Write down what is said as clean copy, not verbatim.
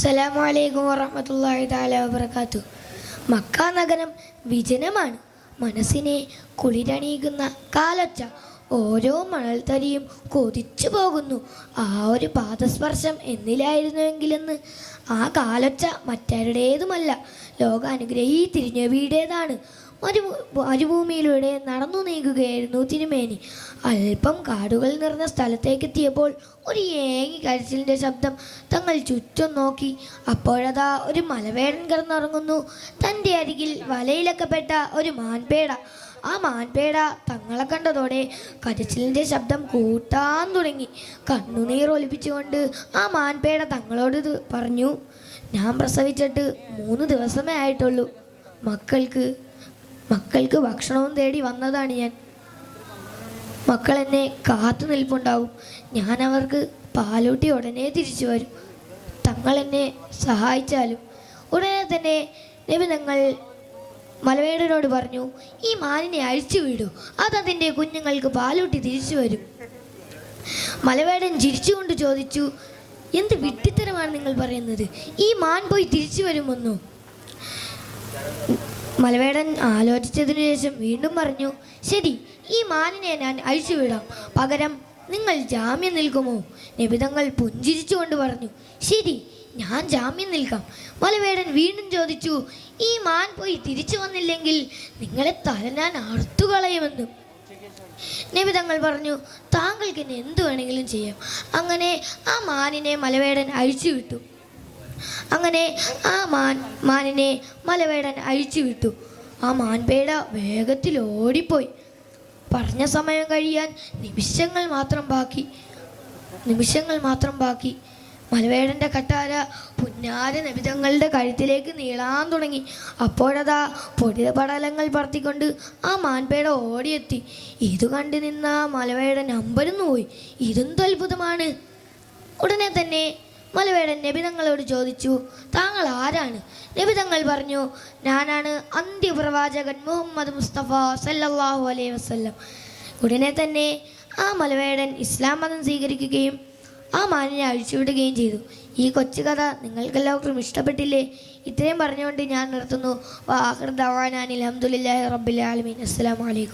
അസ്സലാമു അലൈക്കും വറഹ്മത്തുള്ളാഹി തആല വബറകാതുഹു. മക്ക നഗരം വിജനമാണ്. മനസ്സിനെ കുളിരണിയിക്കുന്ന കാലൊച്ച ഓരോ മണൽത്തരിയും കൊതിച്ചു പോകുന്നു. ആ ഒരു പാദസ്പർശം എന്നിലായിരുന്നുവെങ്കിലെന്ന്. ആ കാലൊച്ച മറ്റാരുടേതുമല്ല, ലോകാനുഗ്രഹി തിരുനബിയുടേതാണ്. മരുഭൂമിയിലൂടെ നടന്നു നീങ്ങുകയായിരുന്നു തിരുമേനി. അല്പം കാടുകൾ നിറഞ്ഞ സ്ഥലത്തേക്കെത്തിയപ്പോൾ ഒരു ഏങ്ങി കരച്ചിലിൻ്റെ ശബ്ദം. തങ്ങൾ ചുറ്റും നോക്കി. അപ്പോഴതാ ഒരു മലവേടൻ കിടന്നുറങ്ങുന്നു. തൻ്റെ അരികിൽ വലയിലക്കപ്പെട്ട ഒരു മാൻപേട. ആ മാൻപേട തങ്ങളെ കണ്ടതോടെ കരച്ചിലിൻ്റെ ശബ്ദം കൂട്ടാൻ തുടങ്ങി. കണ്ണുനീർ ഒലിപ്പിച്ചുകൊണ്ട് ആ മാൻപേട തങ്ങളോട് പറഞ്ഞു, ഞാൻ പ്രസവിച്ചിട്ട് 3 ദിവസമേ ആയിട്ടുള്ളൂ. മക്കൾക്ക് ഭക്ഷണവും തേടി വന്നതാണ് ഞാൻ. മക്കൾ എന്നെ കാത്തു നിൽപ്പുണ്ടാവും. ഞാൻ അവർക്ക് പാലൂട്ടി ഉടനെ തിരിച്ചു വരും. തങ്ങൾ എന്നെ സഹായിച്ചാലും. ഉടനെ തന്നെ നബി തങ്ങൾ മലവേടനോട് പറഞ്ഞു, ഈ മാനിനെ അഴിച്ചു വിടൂ, അതതിൻ്റെ കുഞ്ഞുങ്ങൾക്ക് പാലൂട്ടി തിരിച്ചു വരും. മലവേടൻ ചിരിച്ചുകൊണ്ട് ചോദിച്ചു, എന്ത് വിഡ്ഢിത്തരമാണ് നിങ്ങൾ പറയുന്നത്? ഈ മാൻ പോയി തിരിച്ചു വരുമെന്നോ? മലവേടൻ ആലോചിച്ചതിനു ശേഷം വീണ്ടും പറഞ്ഞു, ശരി, ഈ മാനിനെ ഞാൻ അഴിച്ചുവിടാം. പകരം നിങ്ങൾ ജാമ്യം നിൽക്കുമോ? നബിതങ്ങൾ പുഞ്ചിരിച്ചുകൊണ്ട് പറഞ്ഞു, ശരി, ഞാൻ ജാമ്യം നിൽക്കാം. മലവേടൻ വീണ്ടും ചോദിച്ചു, ഈ മാൻ പോയി തിരിച്ചു വന്നില്ലെങ്കിൽ നിങ്ങളെ തല ഞാൻ അറുത്തുകളയുമെന്നും. നബിതങ്ങൾ പറഞ്ഞു, താങ്കൾക്ക് എന്നെ എന്തു വേണമെങ്കിലും ചെയ്യാം. അങ്ങനെ ആ മാനിനെ മലവേടൻ അഴിച്ചുവിട്ടു. അങ്ങനെ ആ മാനിനെ മലവേടൻ അഴിച്ചുവിട്ടു. ആ മാൻപേട വേഗത്തിൽ ഓടിപ്പോയി. പറഞ്ഞ സമയം കഴിയാൻ നിമിഷങ്ങൾ മാത്രം ബാക്കി. മലവേടൻ്റെ കട്ടാര പുന്നാര നബിതങ്ങളുടെ കഴുത്തിലേക്ക് നീളാൻ തുടങ്ങി. അപ്പോഴതാ പൊടിപടലങ്ങൾ പറത്തിക്കൊണ്ട് ആ മാൻപേട ഓടിയെത്തി. ഇത് കണ്ടു നിന്ന മലവേടൻ അമ്പരന്നു പോയി. ഇതെന്ത് അത്ഭുതമാണ്! ഉടനെ തന്നെ മലവേടൻ നബിതങ്ങളോട് ചോദിച്ചു, താങ്കൾ ആരാണ്? നബിതങ്ങൾ പറഞ്ഞു, ഞാനാണ് അന്ത്യപ്രവാചകൻ മുഹമ്മദ് മുസ്തഫ സല്ലല്ലാഹു അലൈഹി വസല്ലം. ഉടനെ തന്നെ ആ മലവേടൻ ഇസ്ലാം മതം സ്വീകരിക്കുകയും ആ മാനിനെ അഴിച്ചുവിടുകയും ചെയ്തു. ഈ കൊച്ചു കഥ നിങ്ങൾക്കെല്ലാവർക്കും ഇഷ്ടപ്പെട്ടില്ലേ? ഇത്രയും പറഞ്ഞുകൊണ്ട് ഞാൻ നിർത്തുന്നു. വാ ആഖിറു ദഅ്വാനാ അൽഹംദുലില്ലാഹി റബ്ബിൽ ആലമീൻ. അസ്സലാമു അലൈക്കും.